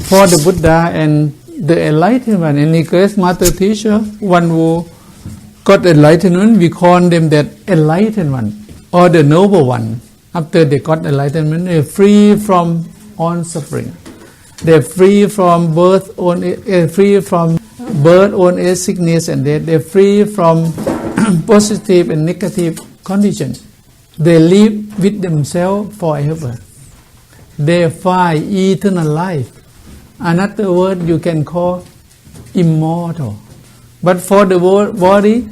For the Buddha and the enlightened one, in any case, master teacher, one who got enlightenment, we call them that enlightened one or the noble one. After they got enlightenment, they're free from all suffering. They're free from birth, old age, sickness, and death. They're free from positive and negative conditions. They live with themselves forever. They find eternal life. Another word you can call immortal. But for the body,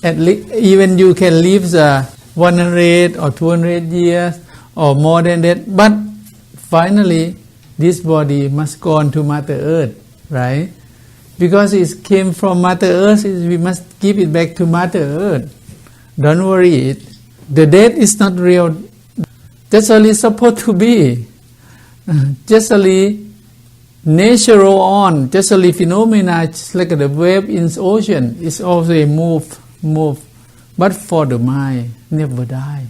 at least even you can live 100 or 200 years or more than that. But finally, this body must go on to Mother Earth, right? Because it came from Mother Earth, we must give it back to Mother Earth. Don't worry it. The death is not real. That's only supposed to be. Just only natural on, just only phenomena, just like the wave in the ocean, it's always move. But for the mind, never die.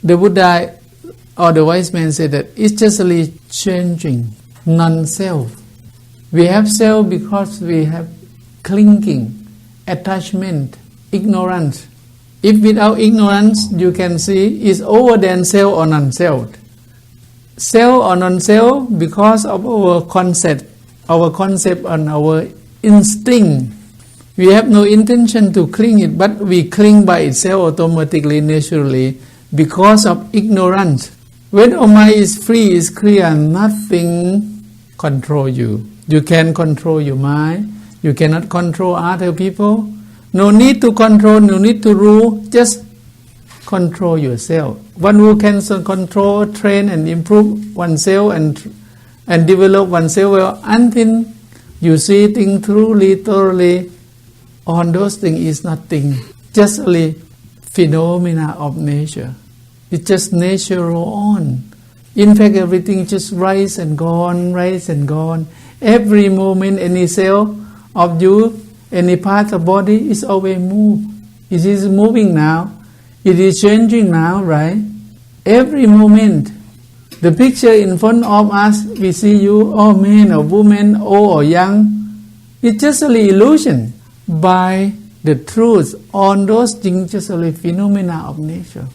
The Buddha or the wise man said that it's just only changing, non-self. We have self because we have clinging, attachment, ignorance. If without ignorance, you can see it's over than self or non-self. Self or non-self because of our concept and our instinct. We have no intention to cling it, but we cling by itself automatically, naturally, because of ignorance. When our mind is free, is clear, nothing control you. You can control your mind. You cannot control other people. No need to control, no need to rule. Just control yourself. One who can control, train and improve oneself and develop oneself well until you see things truly, thoroughly. All those things is nothing. Just only phenomena of nature. It's just natural on. In fact, everything just rise and gone, rise and gone. Every moment, any cell of you, any part of body is always move. It is moving now. It is changing now, right? Every moment. The picture in front of us, we see you, or man or woman, old or young. It's just an illusion. By the truth, on those things, just a phenomena of nature.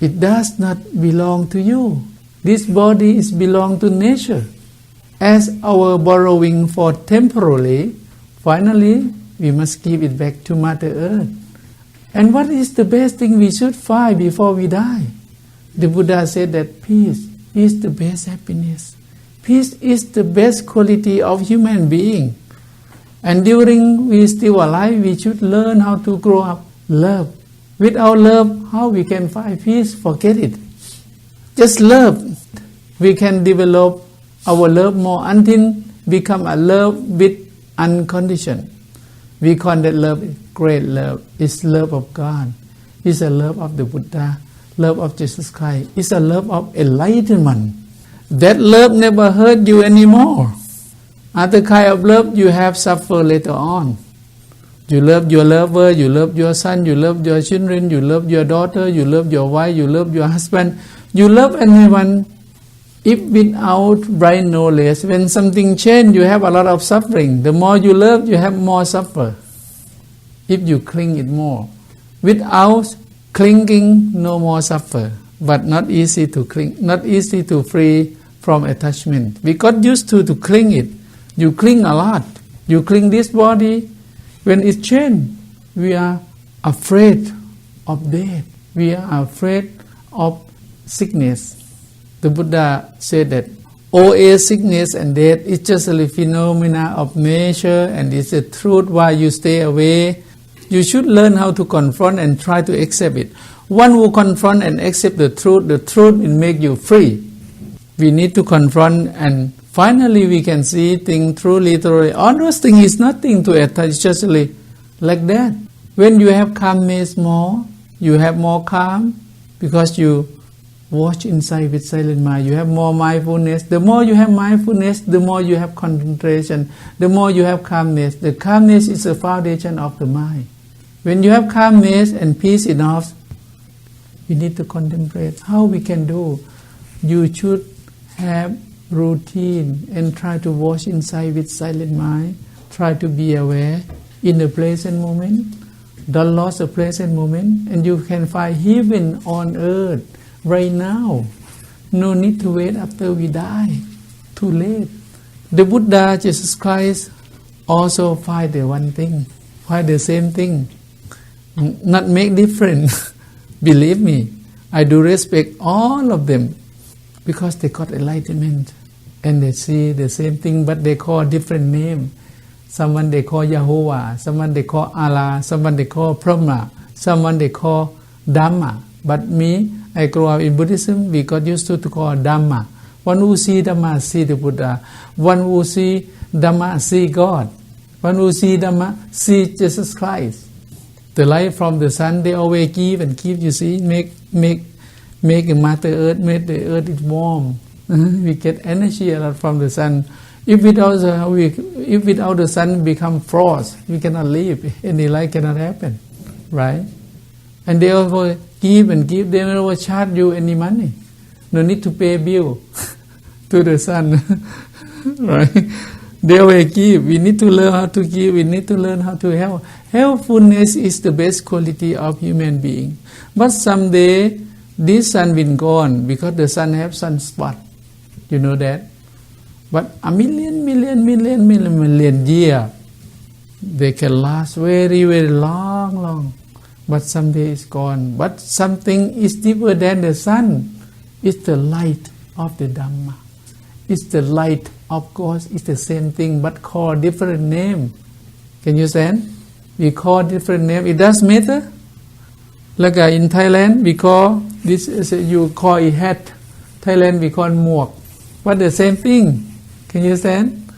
It does not belong to you. This body is belong to nature. As our borrowing for temporarily, finally we must give it back to Mother Earth. And what is the best thing we should find before we die? The Buddha said that peace is the best happiness. Peace is the best quality of human being. And during we still alive, we should learn how to grow up. Love. Without love, how we can find peace? Forget it. Just love. We can develop our love more until become a love with unconditioned. We call that love great love. It's love of God. It's a love of the Buddha. Love of Jesus Christ. It's a love of enlightenment. That love never hurt you anymore. Other kind of love you have suffer later on. You love your lover, you love your son, you love your children, you love your daughter, you love your wife, you love your husband. You love anyone. If without right knowledge, when something changes, you have a lot of suffering. The more you love, you have more suffer. If you cling it more. Without clinging, no more suffer. But not easy to cling, not easy to free from attachment. We got used to cling it. You cling a lot. You cling this body. When it changes, we are afraid of death. We are afraid of sickness. The Buddha said that old age, sickness and death is just a phenomena of nature and it's a truth why you stay away. You should learn how to confront and try to accept it. One who confront and accept the truth will make you free. We need to confront and finally we can see things truly, thoroughly. All those things is nothing to attach, just like that. When you have calmness more, you have more calm because you watch inside with silent mind. You have more mindfulness. The more you have mindfulness, the more you have concentration, the more you have calmness. The calmness is the foundation of the mind. When you have calmness and peace enough, we need to contemplate how we can do. You should have routine and try to watch inside with silent mind. Try to be aware in the present moment. Don't lose the present moment, and you can find heaven on earth right now. No need to wait after we die. Too late. The Buddha, Jesus Christ, also find the one thing, find the same thing, not make difference. Believe me, I do respect all of them because they got enlightenment and they see the same thing, but they call different name. Someone they call Yahovah, someone they call Allah, someone they call Brahma, someone they call Dhamma. But me, I grew up in Buddhism, we got used to call Dhamma. One who see Dhamma see the Buddha. One who see Dhamma see God. One who see Dhamma see Jesus Christ. The light from the sun, they always give and give, you see, make Mother Earth, make the earth is warm. We get energy a lot from the sun. If without the sun become frost, we cannot live. Any light cannot happen, right? And they always give and give. They never charge you any money. No need to pay bill to the sun, right? They always give. We need to learn how to give. We need to learn how to help. Helpfulness is the best quality of human being. But someday this sun will gone because the sun have sunspot. You know that? But a million year, they can last very, very long. But someday it's gone. But something is deeper than the sun. It's the light of the Dhamma. It's the light of God. It's the same thing, but call different name. Can you understand? We call different name. It does matter. Like in Thailand, we call this. You call it hat. Thailand we call muak. But the same thing. Can you understand?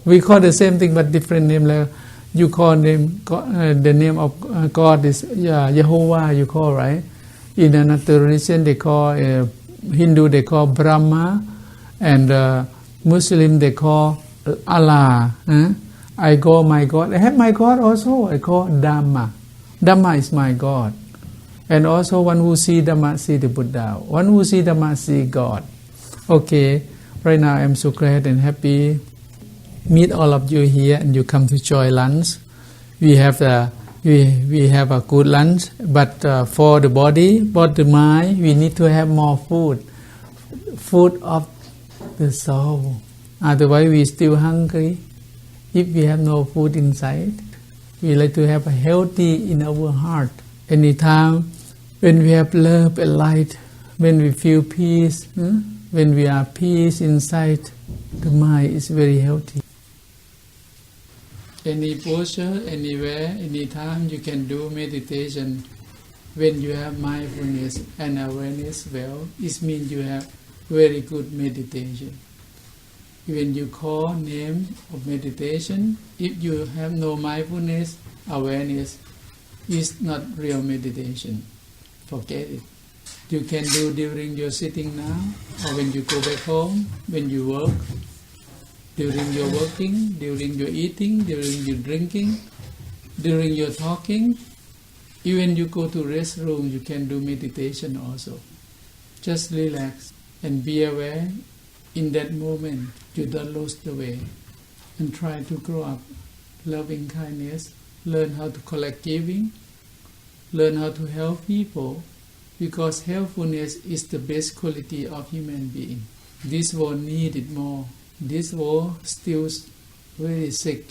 We call the same thing but different name. Like you call name the name of God is Yehovah. You call, right? In another religion they call Hindu they call Brahma, and Muslim they call Allah. I call my God. I have my God also. I call Dhamma. Dhamma is my God. And also one who see Dhamma see the Buddha. One who see Dhamma see God. Okay. Right now I'm so glad and happy meet all of you here and you come to join lunch. We have a good lunch, but for the body, for the mind, we need to have more food of the soul. Otherwise we still hungry. If we have no food inside, we like to have a healthy in our heart. Anytime when we have love and light, when we feel peace, when we are peace inside, the mind is very healthy. Any posture, anywhere, anytime you can do meditation. When you have mindfulness and awareness well, it means you have very good meditation. When you call name of meditation, if you have no mindfulness, awareness, it's not real meditation. Forget it. You can do during your sitting now, or when you go back home, when you work, during your working, during your eating, during your drinking, during your talking. Even you go to restroom, you can do meditation also. Just relax and be aware in that moment. You don't lose the way. And try to grow up loving kindness. Learn how to collect giving. Learn how to help people. Because helpfulness is the best quality of human being. This world needed more. This world still very sick.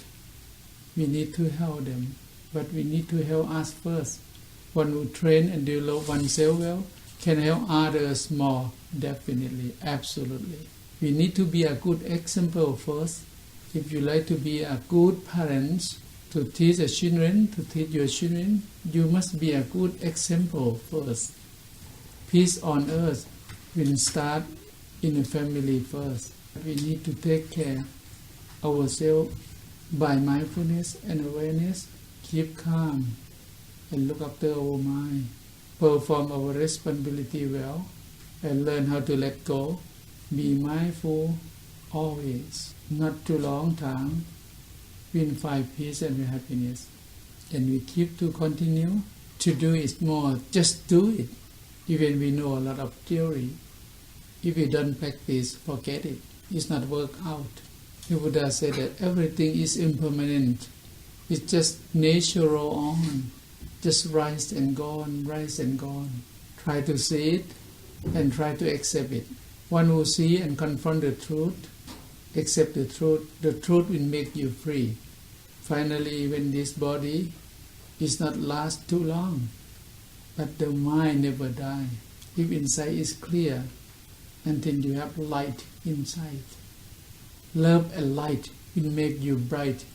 We need to help them, but we need to help us first. One who train and develop oneself well can help others more. Definitely, absolutely. We need to be a good example first. If you like to be a good parent to teach the children, to teach your children, you must be a good example first. Peace on earth will start in the family first. We need to take care ourselves by mindfulness and awareness. Keep calm and look after our mind. Perform our responsibility well and learn how to let go. Be mindful always. Not too long time. We'll find peace and happiness. And we keep to continue to do it more. Just do it. Even we know a lot of theory. If we don't practice, forget it. it's not work out. The Buddha said that everything is impermanent. It's just natural on, just rise and gone, rise and gone. Try to see it and try to accept it. One who see and confront the truth, accept the truth will make you free. Finally, when this body is not last too long, but the mind never die. If inside is clear, until you have light inside. Love and light will make you bright,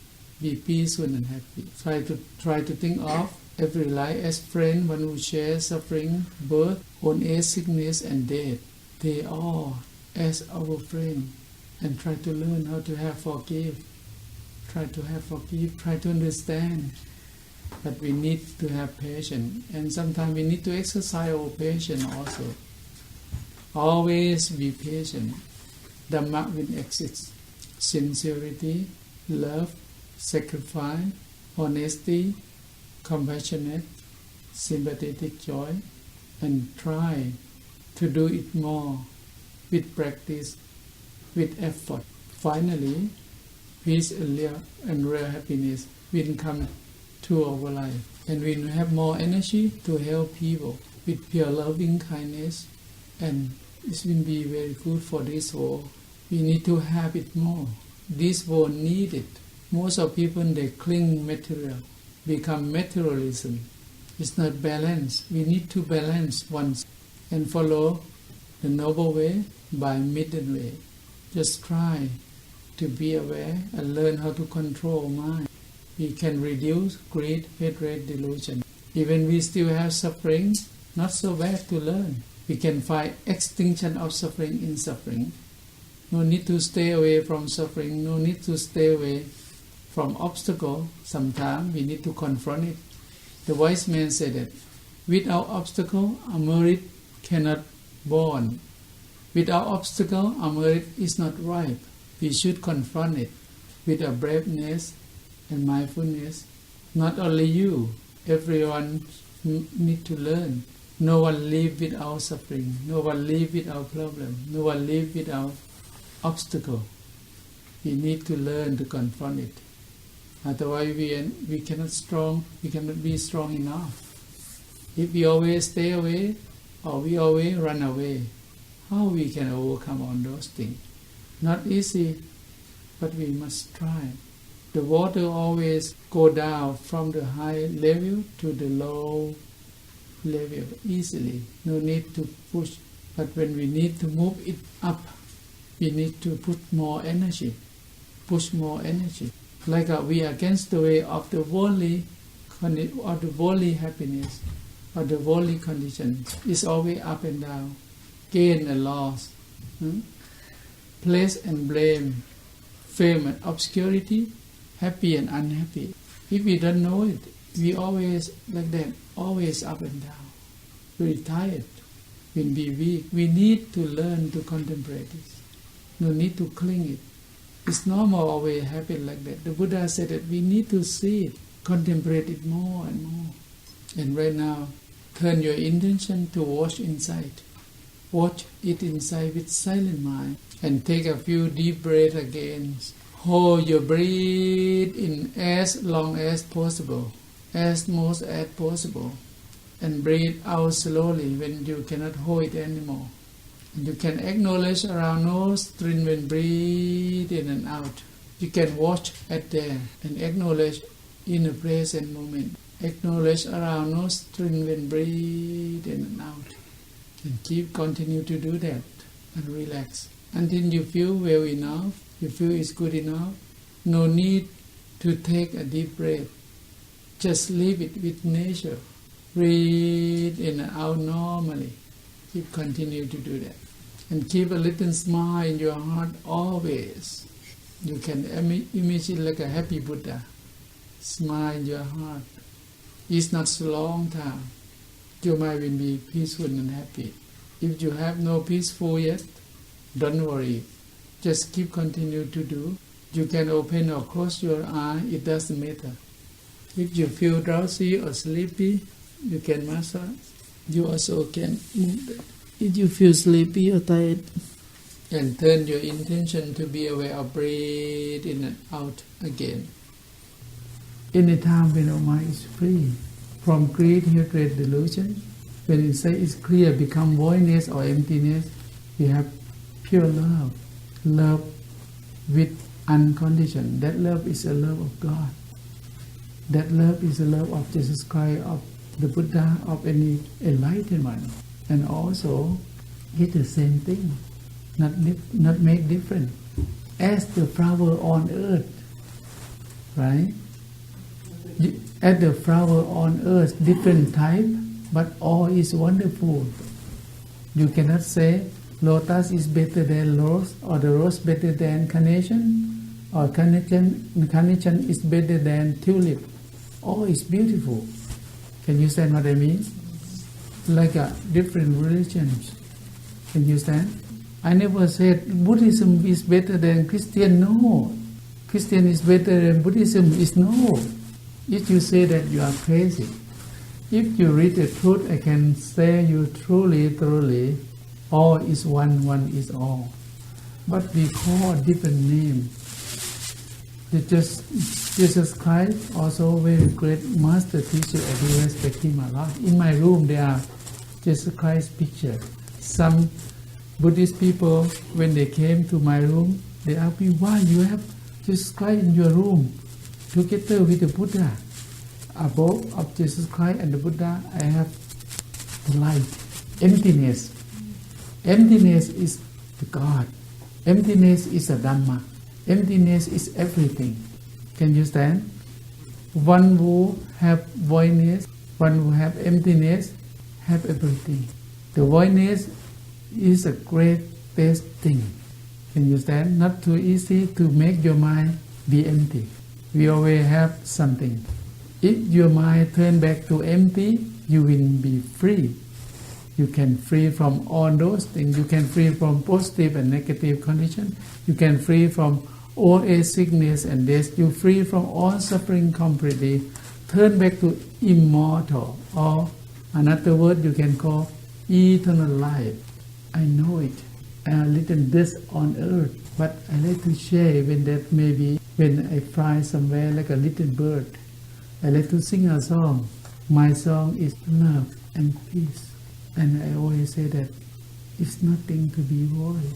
be peaceful and happy. Try to think of every life as friend, one who shares suffering, birth, old age, sickness and death. They all as our friend, and try to learn how to have forgive. Try to have forgive, try to understand. But we need to have patience, and sometimes we need to exercise our patience also. Always be patient. Dhamma will exist. Sincerity, love, sacrifice, honesty, compassionate, sympathetic joy, and try to do it more with practice, with effort. Finally, peace and real happiness will come to our life, and we will have more energy to help people with pure loving kindness, and it will be very good for this world. We need to have it more. This world needs it. Most of people, they cling material, become materialism. It's not balanced. We need to balance once and follow the noble way by middle way. Just try to be aware and learn how to control mind. We can reduce greed, hatred, delusion. Even we still have suffering, not so bad to learn. We can find extinction of suffering in suffering. No need to stay away from suffering, no need to stay away from obstacle. Sometimes we need to confront it. The wise man said that without obstacle, a merit cannot born. Without obstacle, a merit is not ripe. We should confront it with a braveness and mindfulness. Not only you, everyone need to learn. No one live without suffering. No one live without problem. No one live without obstacle. We need to learn to confront it. Otherwise, we cannot be strong enough. If we always stay away or we always run away, how we can overcome all those things? Not easy, but we must try. The water always go down from the high level to the low level easily. No need to push. But when we need to move it up, we need to put more energy, push more energy. Like we are against the way of the worldly happiness or the worldly conditions. It's always up and down, gain and loss, place and blame, fame and obscurity, happy and unhappy. If we don't know it, we always like that, always up and down. We're tired, we'll be weak. We need to learn to contemplate this. No need to cling it. It's normal always happen like that. The Buddha said that we need to see it, contemplate it more and more. And right now, turn your intention to watch inside. Watch it inside with silent mind. And take a few deep breaths again. Hold your breath in as long as possible, as most as possible. And breathe out slowly when you cannot hold it anymore. And you can acknowledge around nostril when breathe in and out. You can watch at there and acknowledge in the present moment. Acknowledge around nostril when breathe in and out. And continue to do that and relax. Until you feel well enough, you feel it's good enough. No need to take a deep breath. Just leave it with nature. Breathe in and out normally. Continue to do that. And keep a little smile in your heart always. You can imagine like a happy Buddha. Smile in your heart. It's not so long time. Your mind will be peaceful and happy. If you have no peaceful yet, don't worry. Just continue to do. You can open or close your eye, it doesn't matter. If you feel drowsy or sleepy, you can massage. You also can move. If you feel sleepy or tired, And turn your intention to be aware of breathe in and out again. Any time when our mind is free from greed, hatred, delusion, when you say it's clear, become voidness or emptiness, we have pure love. Love with unconditioned. That love is a love of God. That love is a love of Jesus Christ, of the Buddha, of any enlightenment. And also, it's the same thing. Not make different. As the flower on earth, right? As the flower on earth, different type, but all is wonderful. You cannot say lotus is better than rose, or the rose better than carnation, or carnation is better than tulip. All is beautiful. Can you understand what I mean? Like different religions. Can you understand? I never said Buddhism is better than Christian. No. Christian is better than Buddhism. Is no. If you say that, you are crazy. If you read the truth, I can say you truly, all is one, one is all. But we call a different name. Jesus Christ, also very great master teacher, I do respect him a lot. In my room there are Jesus Christ pictures. Some Buddhist people, when they came to my room, they asked me, why you have Jesus Christ in your room together with the Buddha? Above of Jesus Christ and the Buddha, I have the light, emptiness. Emptiness is the God. Emptiness is a Dhamma. Emptiness is everything. Can you stand? One who have voidness, one who have emptiness, have everything. The voidness is a greatest thing. Can you stand? Not too easy to make your mind be empty. We always have something. If your mind turn back to empty, you will be free. You can free from all those things. You can free from positive and negative conditions. You can free from old age, sickness and death. You free from all suffering completely. Turn back to immortal, or another word you can call eternal life. I know it. I am little dust on earth, but I like to share when I fly somewhere like a little bird. I like to sing a song. My song is love and peace. And I always say that it's nothing to be worried,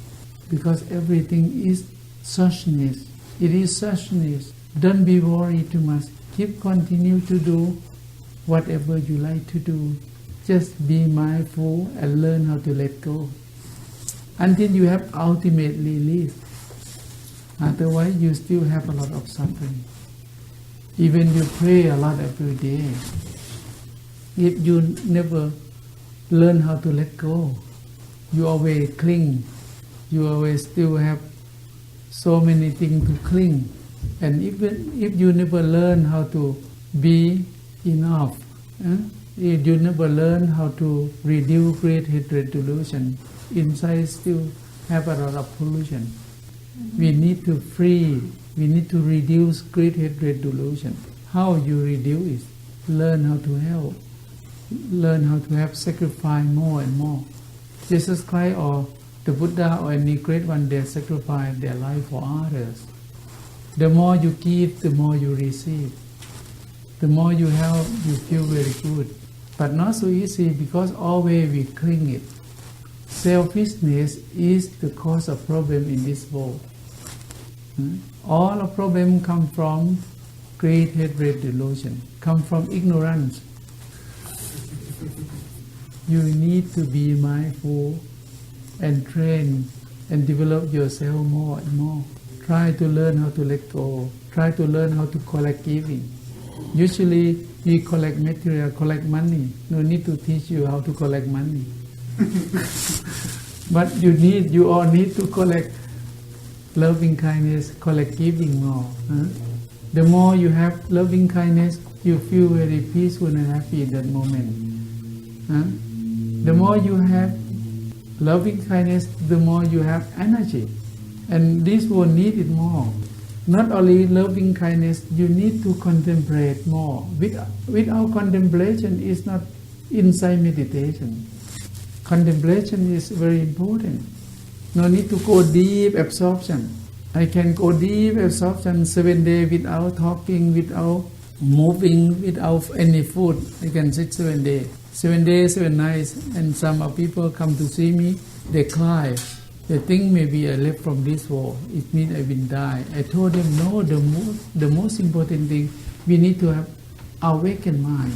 because everything is suchness. It is suchness. Don't be worried too much. Continue to do whatever you like to do. Just be mindful and learn how to let go until you have ultimately lived. Otherwise, you still have a lot of suffering. Even you pray a lot every day, if you never learn how to let go, you always cling. You always still have so many things to cling. And even if you never learn how to be enough, if you never learn how to reduce great hatred delusion, inside still have a lot of pollution. We need to free. We need to reduce great hatred delusion. How you reduce it? Learn how to help. Learn how to have sacrifice more and more. Jesus Christ or the Buddha or any great one, they sacrifice their life for others. The more you give, the more you receive. The more you help, you feel very good. But not so easy, because always we cling it. Selfishness is the cause of problem in this world. All the problems come from great hatred delusion, come from ignorance. You need to be mindful and train and develop yourself more and more. Try to learn how to let go. Try to learn how to collect giving. Usually we collect material, collect money. No need to teach you how to collect money. But you all need to collect loving kindness, collect giving more. The more you have loving kindness, you feel very peaceful and happy in that moment. The more you have loving kindness, the more you have energy. And this will need it more. Not only loving kindness, you need to contemplate more. Without contemplation is not inside meditation. Contemplation is very important. No need to go deep absorption. I can go deep absorption 7 days without talking, without moving, without any food. I can sit 7 days. 7 days, 7 nights. And some of people come to see me, they cry. They think maybe I left from this world. It means I will die. I told them, no, the most important thing, we need to have awakened mind.